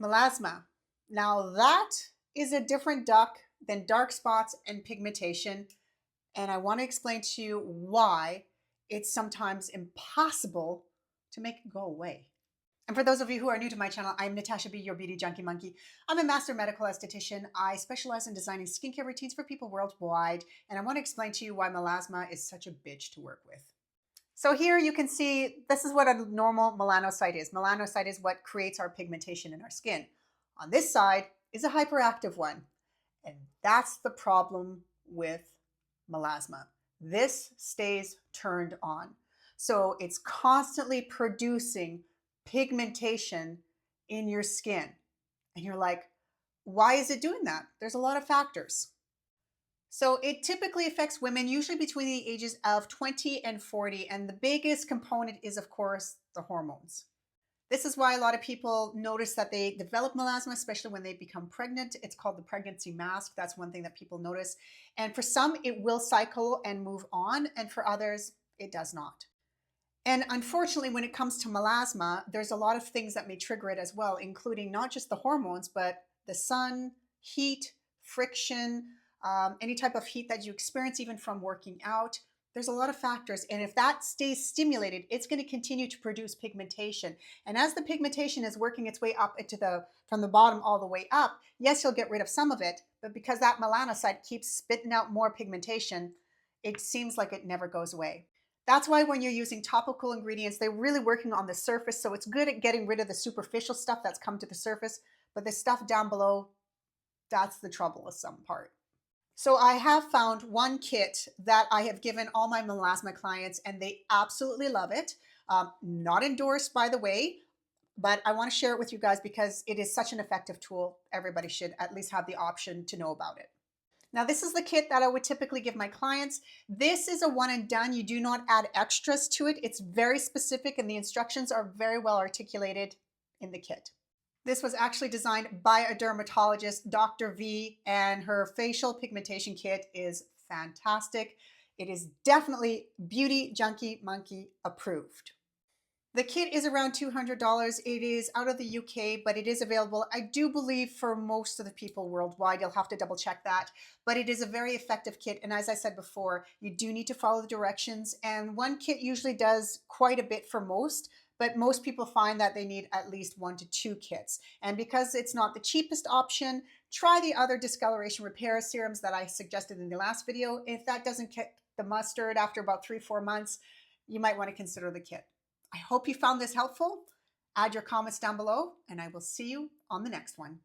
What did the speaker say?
Melasma. Now that is a different duck than dark spots and pigmentation. And I want to explain to you why it's sometimes impossible to make it go away. And for those of you who are new to my channel, I'm Natasha B, your beauty junkie monkey. I'm a master medical esthetician. I specialize in designing skincare routines for people worldwide. And I want to explain to you why melasma is such a bitch to work with. So here you can see, this is what a normal melanocyte is. Melanocyte is what creates our pigmentation in our skin. On this side is a hyperactive one. And that's the problem with melasma. This stays turned on. So it's constantly producing pigmentation in your skin. And you're like, why is it doing that? There's a lot of factors. So it typically affects women usually between the ages of 20 and 40. And the biggest component is, of course, the hormones. This is why a lot of people notice that they develop melasma, especially when they become pregnant. It's called the pregnancy mask. That's one thing that people notice. And for some, it will cycle and move on. And for others, it does not. And unfortunately, when it comes to melasma, there's a lot of things that may trigger it as well, including not just the hormones, but the sun, heat, friction, any type of heat that you experience even from working out. There's a lot of factors. And if that stays stimulated, it's going to continue to produce pigmentation. And as the pigmentation is working its way up from the bottom all the way up, yes, you'll get rid of some of it. But because that melanocyte keeps spitting out more pigmentation, it seems like it never goes away. That's why when you're using topical ingredients, they're really working on the surface. So it's good at getting rid of the superficial stuff that's come to the surface. But the stuff down below, that's the troublesome part. So I have found one kit that I have given all my melasma clients and they absolutely love it. Not endorsed, by the way, but I want to share it with you guys because it is such an effective tool. Everybody should at least have the option to know about it. Now, this is the kit that I would typically give my clients. This is a one and done. You do not add extras to it. It's very specific and the instructions are very well articulated in the kit. This was actually designed by a dermatologist, Dr. V, and her facial pigmentation kit is fantastic. It is definitely Beauty Junkie Monkey approved. The kit is around $200. It is out of the UK, but it is available, I do believe, for most of the people worldwide. You'll have to double check that. But it is a very effective kit. And as I said before, you do need to follow the directions. And one kit usually does quite a bit for most. But most people find that they need at least 1 to 2 kits. And because it's not the cheapest option, try the other discoloration repair serums that I suggested in the last video. If that doesn't kick the mustard after about 3-4 months, you might want to consider the kit. I hope you found this helpful. Add your comments down below, and I will see you on the next one.